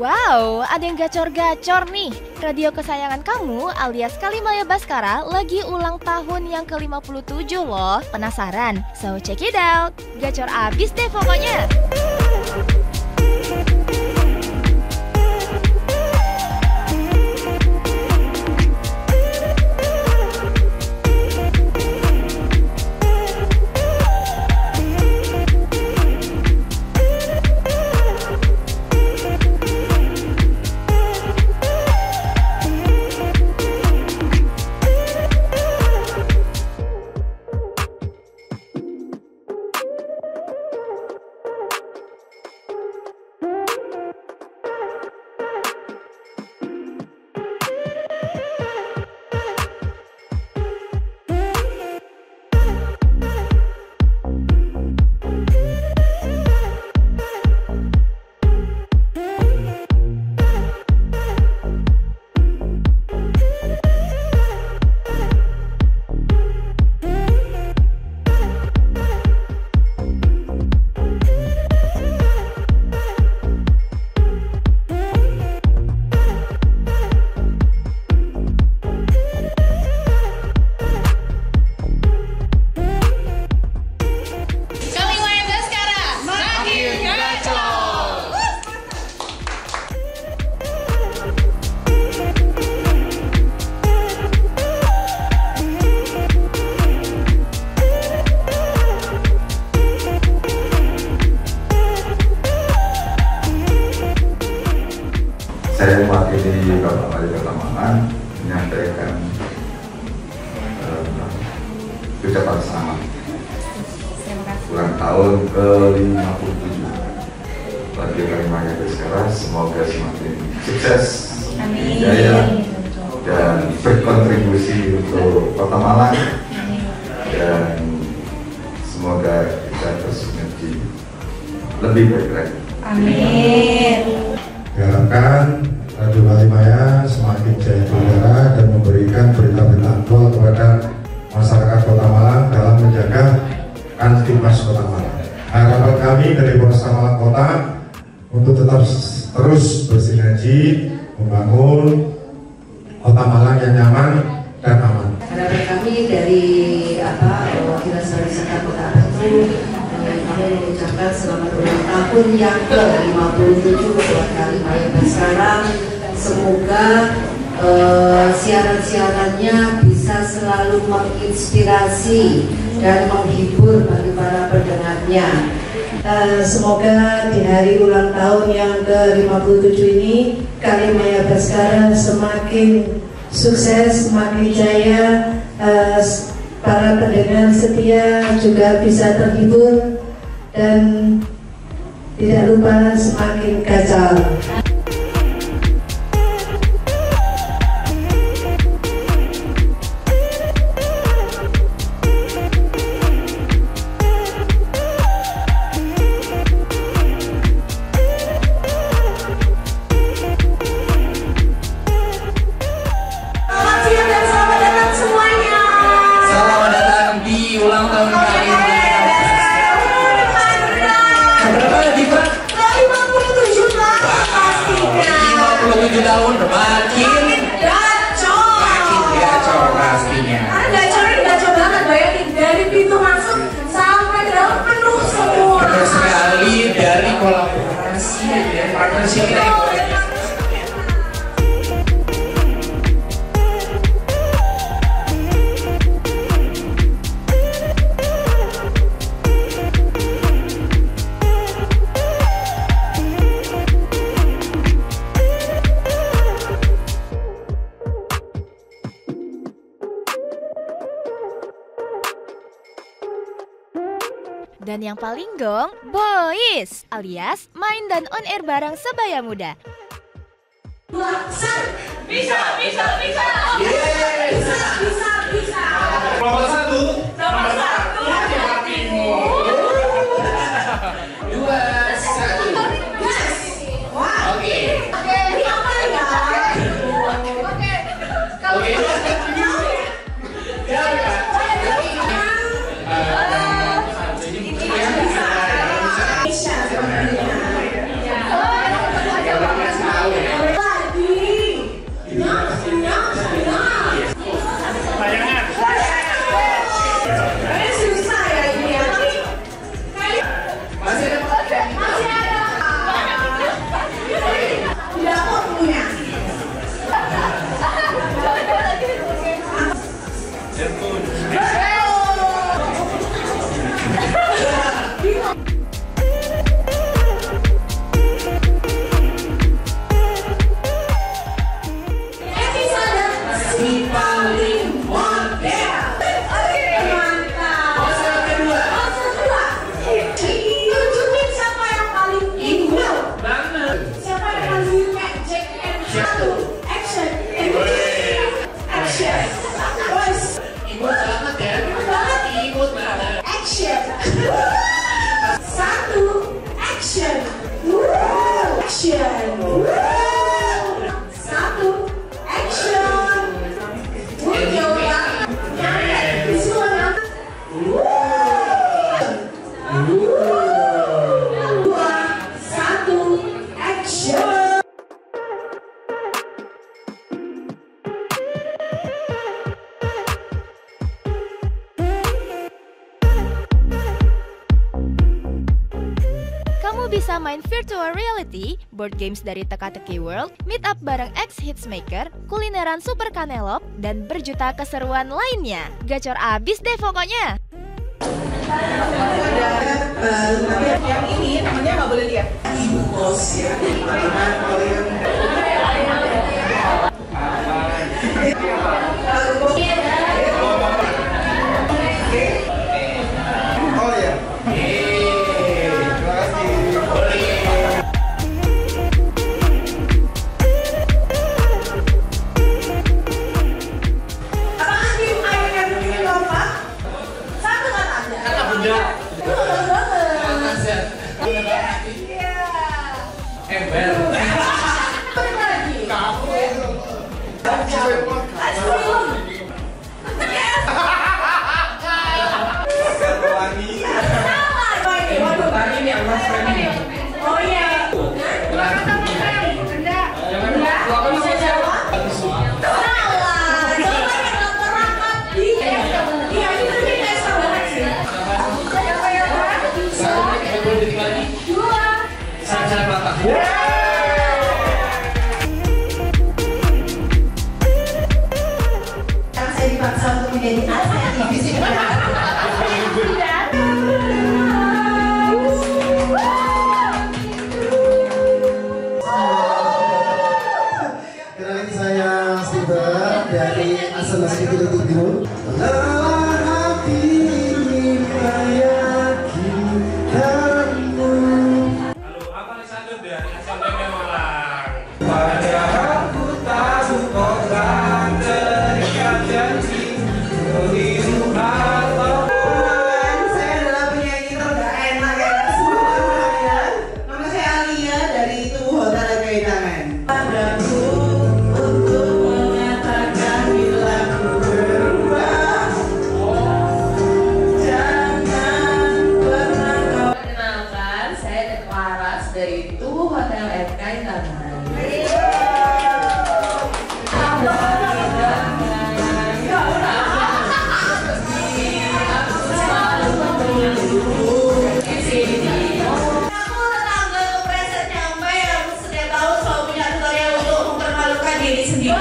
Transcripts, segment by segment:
Wow, ada yang gacor-gacor nih. Radio kesayangan kamu alias Kalimaya Baskara lagi ulang tahun yang ke-57 loh. Penasaran? So check it out. Gacor abis deh pokoknya. Saya mewakili Bapak Wali Kota Malang menyampaikan ucapan selamat ulang tahun ke-57 bagi Kalimaya Baskara. Semoga semakin sukses, jaya, dan berkontribusi untuk Kota Malang, dan semoga kita terus menjadi lebih baik lagi. Amin. Diharapkan Radio Kalimaya semakin jaya di udara dan memberikan berita-berita aktual kepada masyarakat Kota Malang dalam menjaga Kamtibmas Kota Malang. Harapan kami dari Polresta Malang Kota untuk tetap terus bersinergi membangun Kota Malang yang nyaman dan aman. Harapan kami dari Wakil Wisata Kota itu kami mengucapkan selamat ulang tahun yang ke-57 buat Kalimaya Baskara. Semoga siaran-siarannya bisa selalu menginspirasi dan menghibur bagi para pendengarnya. Semoga di hari ulang tahun yang ke-57 ini Kalimaya Baskara semakin sukses, semakin jaya, para pendengar setia juga bisa terhibur dan tidak lupa semakin kacau. Tahun makin gacor pastinya. Gacor banget, bayangin dari pintu masuk sampai ke dalam penuh semua. Benar sekali, dari kolaborasi dan partnership kita. Dan yang paling gong, Boys, alias main dan on air bareng sebaya muda. Bisa. Nomor satu. Hatimu. 2, 1. Oke. Ini apa ya? Oke. Bisa. paling model. Oke, mantap. Pose kedua. Tunjukin siapa yang paling imut. Siapa yang paling magic and satu. Action. Action. Bos. Imut banget ya. Imut banget. Action. Satu. Action. Action. Satu. Action. Coba. Semua. Dua. Satu. Action. Kamu bisa main virtual reality, board games dari Teka-Teki World, meet up bareng X-Hitsmaker, kulineran Super Canelop, dan berjuta keseruan lainnya. Gacor abis deh pokoknya! Yang ini namanya nggak boleh lihat. Ibu kos ya. Oh ya. Terima kasih. Apakah tim ayah yang bikin lomba? Satu kata aja. Kata bunda. Makasih. Iya. Ember. Apa lagi? Kamu. Sebelum. Tadi ini yang mas Freddy. Oh iya. Kamu bisa jawab. Salah. Coba yang terangkat. Iya, itu sih ekstra banget sih. Siapa yang berapa? Satu menit 30 detik lagi. Dua. Saya patah. Sekarang saya dipaksa untuk menjadi asal di sini. Kenalin saya Steven dari Asal Asli Group. Lelah hati meyakinkanmu. Halo, aku Alexander dari SMP Malang. Padahal ku tahu kau tak terikat janji untuk atau Saya adalah penyanyi tergak enak ya semua kalian. Nama saya Alia dari Tubuh Hotel dan Kaitangan. Padaku untuk mengatakan bila ku berubah. Jangan pernah kau. Perkenalkan, saya Laras dari Tubuh Hotel and Kaitangan. Aku tetangga kepreset nyampe yang sudah tahu soal punya tutorial untuk mempermalukan diri sendiri.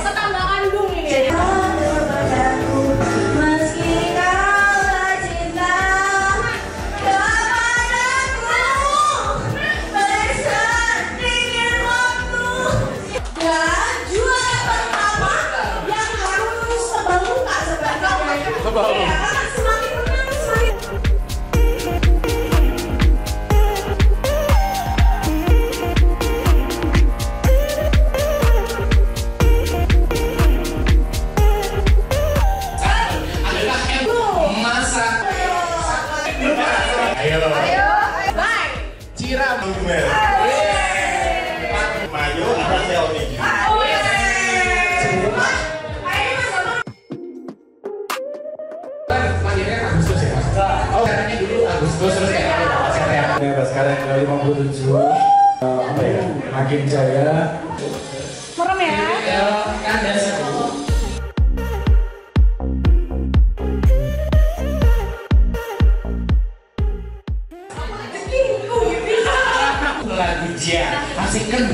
Tetangga kandung ini. Padaku meski kau tak cinta kepadaku bersandingin waktu. Dan juara pertama yang harus tebal muka sebelah kanan. Ya, karena semakin menang semakin. adalah masak. Ayo. Bye. Ciram. Mayo atau Xiaomi? Lahirnya Agustus ya mas? Oh, caranya dulu Agustus terus kayak Bebas kalian ke 57. Apa ya? Makin jaya. Merem ya. kandas. Lagu Jia, asik kan?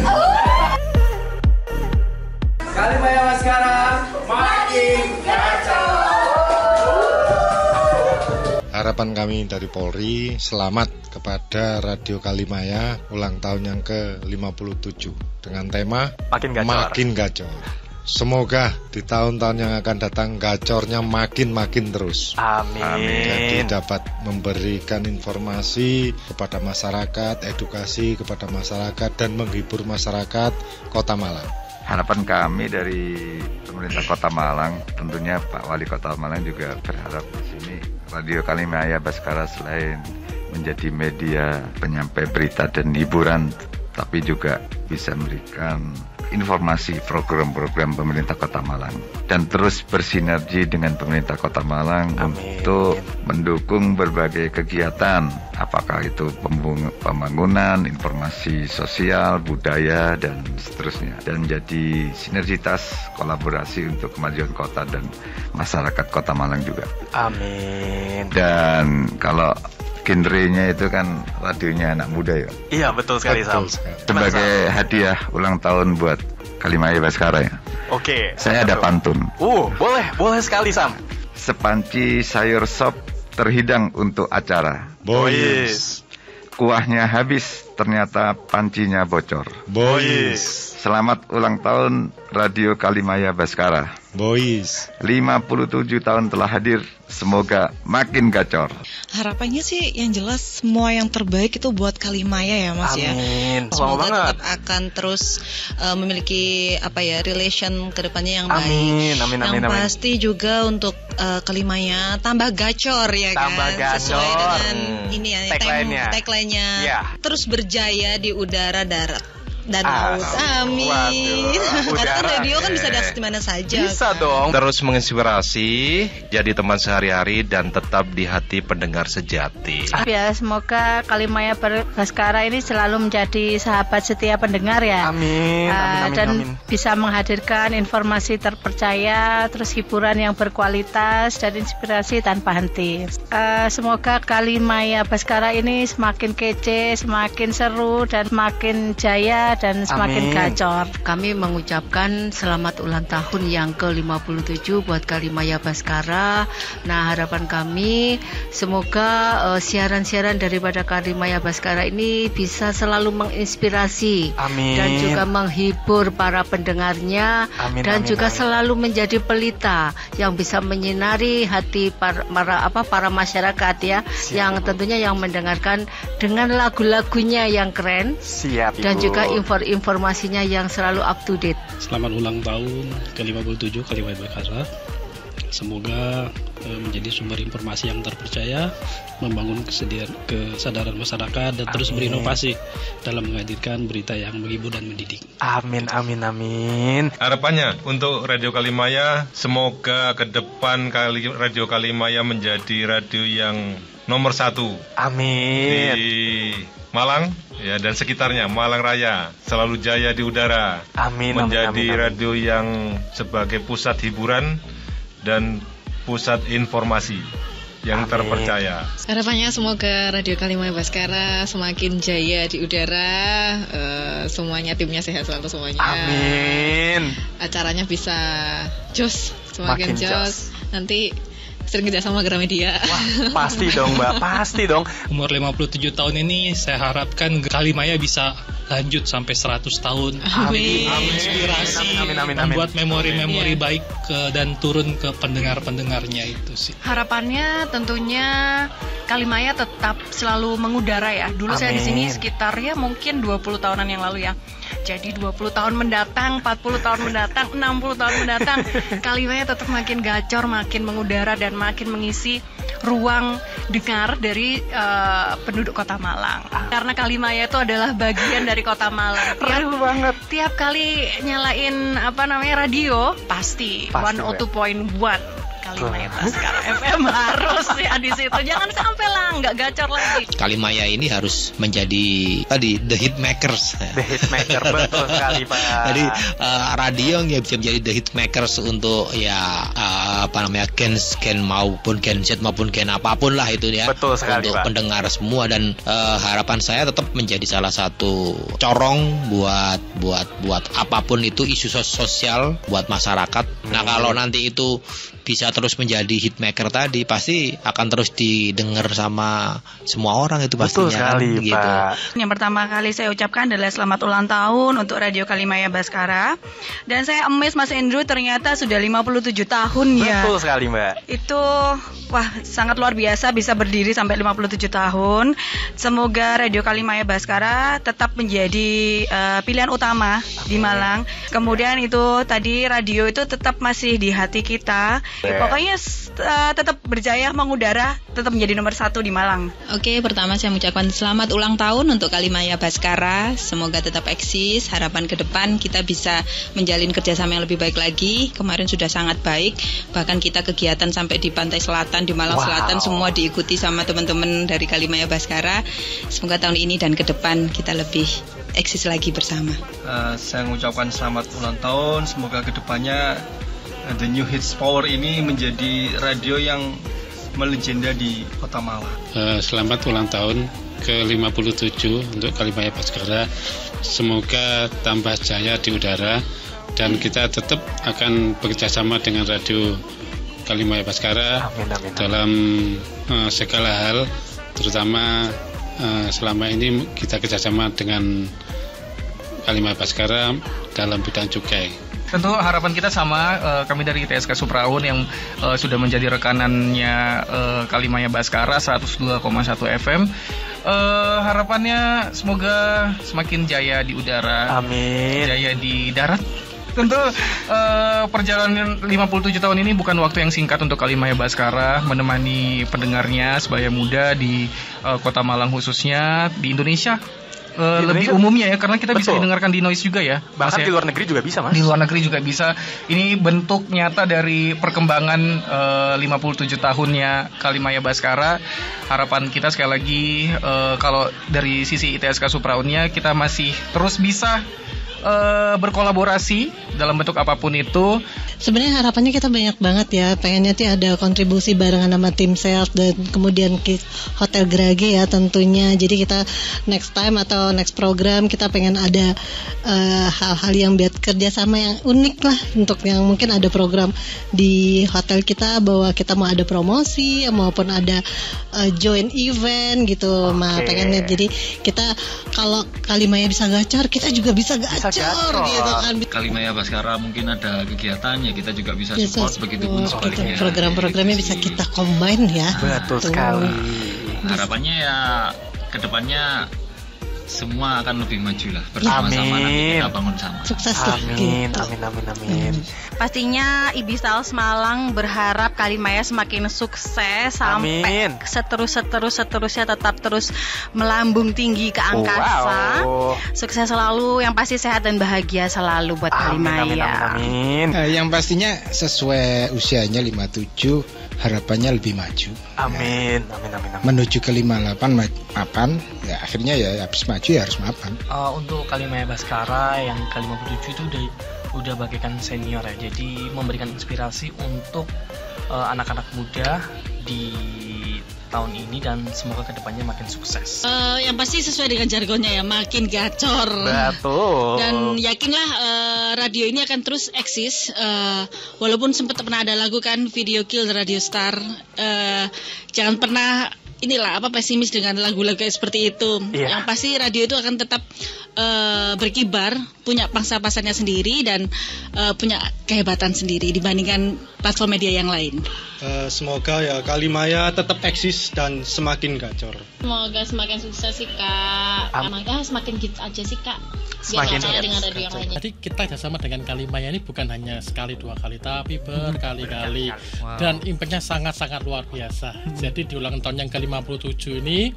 Kalimaya sekarang makin kacau. Harapan kami dari Polri, selamat kepada Radio Kalimaya ulang tahun yang ke-57 dengan tema Makin Gacor. Makin Gacor. Semoga di tahun-tahun yang akan datang gacornya makin terus. Amin. Jadi dapat memberikan informasi kepada masyarakat, edukasi kepada masyarakat, dan menghibur masyarakat Kota Malang. Harapan kami dari pemerintah Kota Malang, tentunya Pak Wali Kota Malang juga berharap di sini Radio Kalimaya Baskara selain menjadi media penyampai berita dan hiburan, tapi juga bisa memberikan informasi program-program pemerintah Kota Malang dan terus bersinergi dengan pemerintah Kota Malang. Amin. Untuk mendukung berbagai kegiatan, apakah itu pembangunan, informasi sosial, budaya, dan seterusnya, dan jadi sinergitas kolaborasi untuk kemajuan kota dan masyarakat Kota Malang juga. Amin. Dan kalau genrenya itu kan radionya anak muda ya. Iya, betul sekali, Sam. Sebagai hadiah ulang tahun buat Kalimaya Baskara ya. Oke. Saya ada pantun. Boleh sekali, Sam. Sepanci sayur sop terhidang untuk acara. Boys. Kuahnya habis, ternyata pancinya bocor. Boys. Selamat ulang tahun Radio Kalimaya Baskara. Boys. 57 tahun telah hadir, semoga makin gacor. Harapannya sih yang jelas semua yang terbaik itu buat Kalimaya ya Mas. Amin. Ya. Semoga tetap akan terus memiliki relation kedepannya yang baik. Amin. Pasti juga untuk Kalimaya tambah gacor ya tambah kan. Gacor. Sesuai dengan ini ya tagline-nya. Yeah. Terus berjaya di udara, darat dan laut. Amin. Karena kan radio kan bisa diakses di mana saja. Bisa kan? dong. Terus menginspirasi, jadi teman sehari-hari dan tetap di hati pendengar sejati. Ya, semoga Kalimaya Baskara ini selalu menjadi sahabat setia pendengar ya. Amin. Dan bisa menghadirkan informasi terpercaya, terus hiburan yang berkualitas dan inspirasi tanpa henti. Semoga Kalimaya Baskara ini semakin kece, semakin seru dan semakin jaya dan semakin gacor. Kami mengucapkan selamat ulang tahun yang ke-57 buat Kalimaya Baskara. Nah, harapan kami semoga siaran-siaran daripada Kalimaya Baskara ini bisa selalu menginspirasi. Amin. Dan juga menghibur para pendengarnya. Dan juga selalu menjadi pelita yang bisa menyinari hati para masyarakat ya. Siap, yang tentunya yang mendengarkan dengan lagu-lagunya yang keren. Siap, dan Ibu. juga informasinya yang selalu up to date. Selamat ulang tahun ke-57 Kalimaya Baskara. Semoga menjadi sumber informasi yang terpercaya, membangun kesadaran masyarakat dan terus berinovasi dalam menghadirkan berita yang menghibur dan mendidik. Amin. Harapannya untuk Radio Kalimaya, semoga ke depan Radio Kalimaya menjadi radio yang nomor 1. Amin. Di Malang ya dan sekitarnya, Malang Raya, selalu jaya di udara. Amin. Menjadi radio yang sebagai pusat hiburan dan pusat informasi yang terpercaya. Harapannya semoga Radio Kalimaya Baskara semakin jaya di udara, semuanya timnya sehat selalu semuanya. Amin. Acaranya bisa semakin jos. Nanti sering kerja sama Gramedia. Wah, pasti dong Mbak, pasti dong. Umur 57 tahun ini saya harapkan Kalimaya bisa lanjut sampai 100 tahun. Amin. Inspirasi, membuat memori-memori baik dan turun ke pendengar-pendengarnya itu sih. Harapannya tentunya Kalimaya tetap selalu mengudara ya. Dulu saya di sini sekitar ya mungkin 20 tahunan yang lalu ya. Jadi 20 tahun mendatang, 40 tahun mendatang, 60 tahun mendatang, Kalimaya tetap makin gacor, makin mengudara dan makin mengisi ruang dengar dari penduduk Kota Malang. Karena Kalimaya itu adalah bagian dari Kota Malang. Keren banget. Tiap kali nyalain radio, pasti 102.1 Kalimaya Baskara FM harus ya di situ. Jangan sampai lah nggak gacor lagi. Kalimaya ini harus menjadi the hit makers. The hit maker, betul sekali Pak. Jadi radio yang bisa menjadi the hit makers untuk gen maupun gen Z maupun gen apapun lah itu ya. Betul sekali untuk Pak. Pendengar semua dan harapan saya tetap menjadi salah satu corong buat apapun itu isu sosial buat masyarakat. Nah kalau nanti itu bisa terus menjadi hitmaker tadi, pasti akan terus didengar sama semua orang itu pastinya. Betul sekali, kan, gitu. Pak. Yang pertama kali saya ucapkan adalah selamat ulang tahun untuk Radio Kalimaya Baskara. Dan saya amazed Mas Andrew, ternyata sudah 57 tahun ya. Betul sekali, Mbak. Itu wah sangat luar biasa bisa berdiri sampai 57 tahun. Semoga Radio Kalimaya Baskara tetap menjadi pilihan utama di Malang. Kemudian itu tadi radio itu tetap masih di hati kita. Pokoknya tetap berjaya mengudara, tetap menjadi nomor 1 di Malang. Oke, pertama saya mengucapkan selamat ulang tahun untuk Kalimaya Baskara. Semoga tetap eksis. Harapan ke depan kita bisa menjalin kerjasama yang lebih baik lagi. Kemarin sudah sangat baik. Bahkan kita kegiatan sampai di Pantai Selatan, di Malang Selatan semua diikuti sama teman-teman dari Kalimaya Baskara. Semoga tahun ini dan ke depan kita lebih eksis lagi bersama. Saya mengucapkan selamat ulang tahun. Semoga ke depannya The New Hits Power ini menjadi radio yang melegenda di Kota Malang. Selamat ulang tahun ke-57 untuk Kalimaya Baskara. Semoga tambah jaya di udara dan kita tetap akan bekerjasama dengan radio Kalimaya Baskara dalam segala hal, terutama selama ini kita kerjasama dengan Kalimaya Baskara dalam bidang cukai. Tentu harapan kita sama, kami dari ITSK Supraun yang sudah menjadi rekanannya Kalimaya Baskara 102,1 FM. Harapannya semoga semakin jaya di udara, jaya di darat. Tentu perjalanan 57 tahun ini bukan waktu yang singkat untuk Kalimaya Baskara menemani pendengarnya sebaya muda di Kota Malang khususnya, di Indonesia. Lebih umumnya ya, karena kita bisa didengarkan di Noise juga ya. Bahkan di luar negeri juga bisa, Mas. Di luar negeri juga bisa. Ini bentuk nyata dari perkembangan 57 tahunnya Kalimaya Baskara. Harapan kita sekali lagi kalau dari sisi ITSK Supraunnya kita masih terus bisa berkolaborasi dalam bentuk apapun itu. Sebenarnya harapannya kita banyak banget ya, pengennya tuh ada kontribusi barengan sama tim sales dan kemudian Hotel Grage ya tentunya. Jadi kita next time atau next program kita pengen ada hal-hal yang buat kerjasama yang unik lah, untuk yang mungkin ada program di hotel kita bahwa kita mau ada promosi maupun ada join event gitu. Pengennya jadi kita kalau Kalimaya bisa gacor, kita juga bisa gacor gitu kan. Kalimaya Baskara mungkin ada kegiatan ya, kita juga bisa support, begitu pun sebaliknya. Program-programnya bisa kita combine ya. Betul sekali. Harapannya ya kedepannya semua akan lebih maju lah bersama-sama, nanti kita bangun sama. Sukses amin, amin. Pastinya Ibisals Malang berharap Kalimaya semakin sukses sampai seterusnya tetap terus melambung tinggi ke angkasa. Sukses selalu, yang pasti sehat dan bahagia selalu buat Kalimaya. Amin. Yang pastinya sesuai usianya 57, harapannya lebih maju. Amin. Menuju ke 58 mapan, ya akhirnya ya habis maju ya harus mapan. Untuk Kalimaya Baskara yang ke-57 itu udah bagaikan senior ya, jadi memberikan inspirasi untuk anak-anak muda di tahun ini dan semoga kedepannya makin sukses. Yang pasti sesuai dengan jargonnya ya, makin gacor. Betul. Dan yakinlah radio ini akan terus eksis. Walaupun sempat pernah ada lagu kan, Video Kill Radio Star. Jangan pernah pesimis dengan lagu-lagu seperti itu. Yang pasti radio itu akan tetap berkibar, punya pangsa pasarnya sendiri dan punya kehebatan sendiri dibandingkan platform media yang lain. Semoga ya Kalimaya tetap eksis dan semakin gacor. Semoga semakin sukses sih Kak. Semakin gitu aja sih Kak. Semakin dengan radio yang lainnya. Jadi kita kerjasama dengan Kalimaya ini bukan hanya sekali dua kali, tapi berkali-kali. Dan impactnya sangat-sangat luar biasa. Jadi di ulang tahun yang ke-57 ini,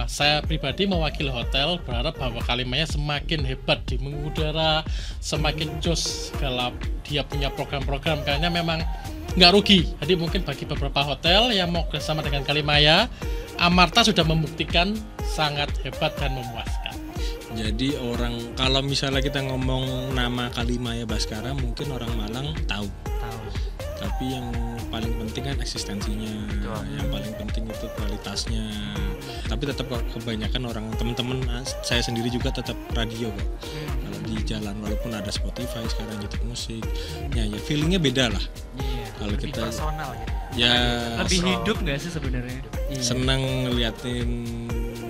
saya pribadi mewakili hotel berharap bahwa Kalimaya semakin hebat di mengudara, semakin jos dalam dia punya program-program, karena memang nggak rugi. Jadi mungkin bagi beberapa hotel yang mau bersama dengan Kalimaya, Amarta sudah membuktikan sangat hebat dan memuaskan. Jadi kalau misalnya kita ngomong nama Kalimaya Baskara, mungkin orang Malang tahu. Tapi yang paling penting kan eksistensinya, yang paling penting itu kualitasnya. Tapi tetap kebanyakan orang teman-teman saya sendiri juga tetap radio kok. Kalau di jalan walaupun ada Spotify sekarang, YouTube musik, ya feelingnya beda lah. Kalau lebih kita personal gitu. Ya Lebih hidup nggak sih sebenarnya? senang ngeliatin,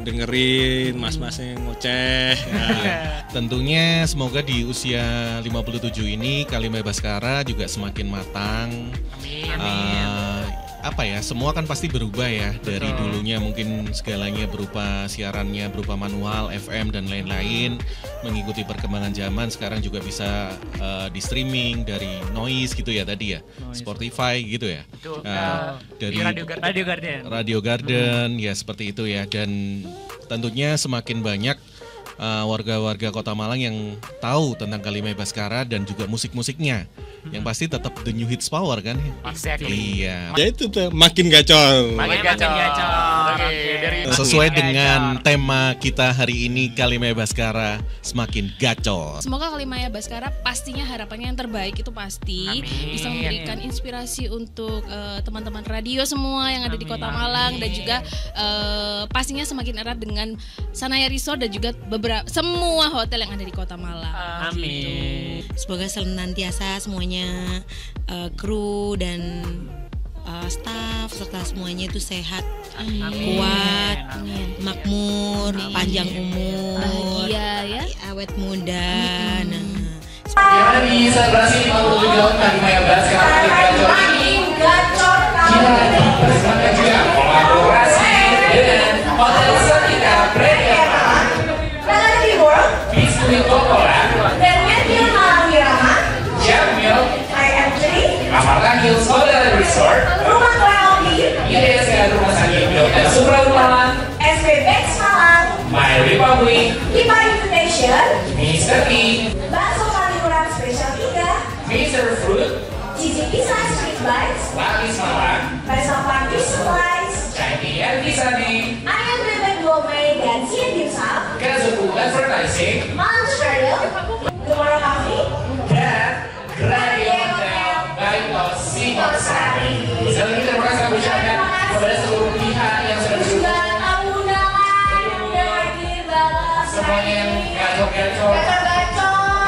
dengerin mas-masnya ngoceh. Ya. Tentunya semoga di usia 57 ini Kalimaya Baskara juga semakin matang. Semua kan pasti berubah ya. Dari dulunya mungkin segalanya berupa siarannya berupa manual, FM dan lain-lain. Mengikuti perkembangan zaman sekarang juga bisa di streaming dari Noise gitu ya tadi ya. Spotify gitu ya. Dari Radio Garden ya seperti itu ya. Dan tentunya semakin banyak warga-warga Kota Malang yang tahu tentang Kalimaya Baskara dan juga musik-musiknya. Yang pasti tetap the new hits power kan? Exactly. Iya. Ya itu tuh makin gacor. Sesuai dengan tema kita hari ini, Kalimaya Baskara semakin gacor. Semoga Kalimaya Baskara pastinya harapannya yang terbaik itu pasti. Bisa memberikan inspirasi untuk teman-teman radio semua yang ada di Kota Malang dan juga pastinya semakin erat dengan Sanaya Resort dan juga semua hotel yang ada di Kota Malang. Amin. Semoga senantiasa semuanya kru dan staff serta semuanya itu sehat, kuat, makmur, panjang umur, bahagia ya, awet muda. Gimana nih selebrasi 57 tahun Kalimaya Baskara ini gacor bersama juga kolaborasi dengan Hotel Santika Priyama, Melody World, Biskuit Coca-Cola, dan Medil Malang Wirama, Jamil, IMG, Amarta Hills Hotel Resort, Rumah Kronologi, IDSK Rumah Sakit Dr. Supraun Malang, SB Banks Malang, My Republic, Kipa Indonesia, Mr. King, Bakso Kaliurang Special 3, Mr. Fruit, Cici Pisa Street Bites, Lapis Malang, Pasal Party Supplies, Chinese Visani, Ayam Bebek Gomay dan Sian Dimsum, Kazuku Advertising, Malang Stereo, Gemara Coffee, dan Radio Hotel Baikos Singosari. Sekali lagi terima kasih kami ucapkan kepada seluruh pihak yang sudah juga semuanya yang gacor-gacor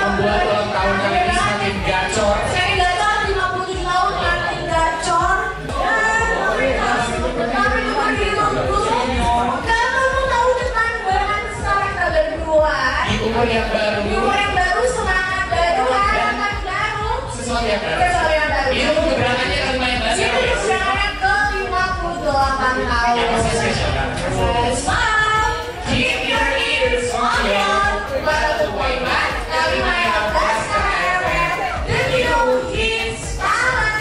membuat ulang tahun kali ini semakin gacor. Semakin gacor, 57 tahun makin gacor. Kamu tahun depan barengan sekarang kita berdua. Di umur yang baru. Di umur yang baru, semangat baru, harapan baru. Sesuatu yang baru. Itu keberangkatnya Kalimaya Baskara. Itu keberangkatnya ke 58 tahun. Yang masih spesial kan? Smile, keep your ears on your 102.1 Kalimaya Baskara, the new hits power.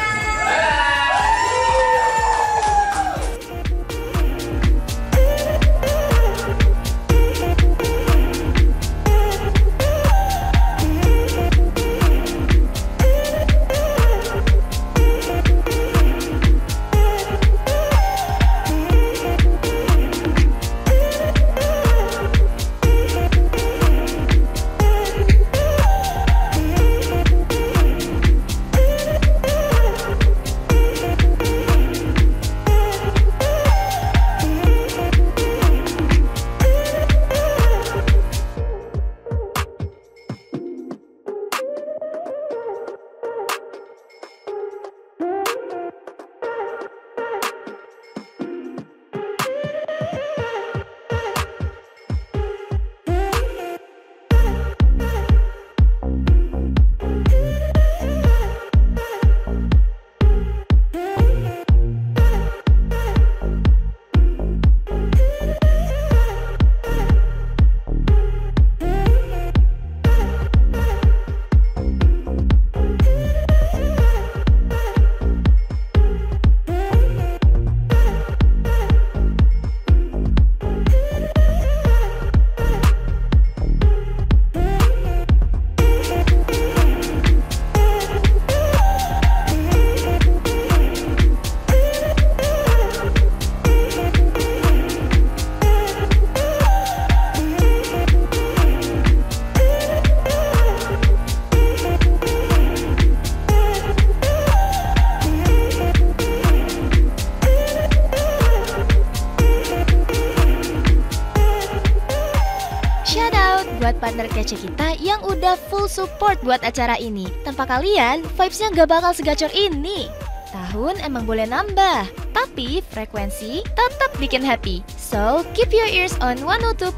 buat partner kece kita yang udah full support buat acara ini. Tanpa kalian, vibes-nya gak bakal segacor ini. Tahun emang boleh nambah, tapi frekuensi tetap bikin happy. So, keep your ears on 102.1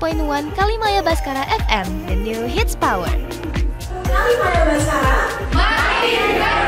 Kalimaya Baskara FM, the new hits power. Kalimaya Baskara, makin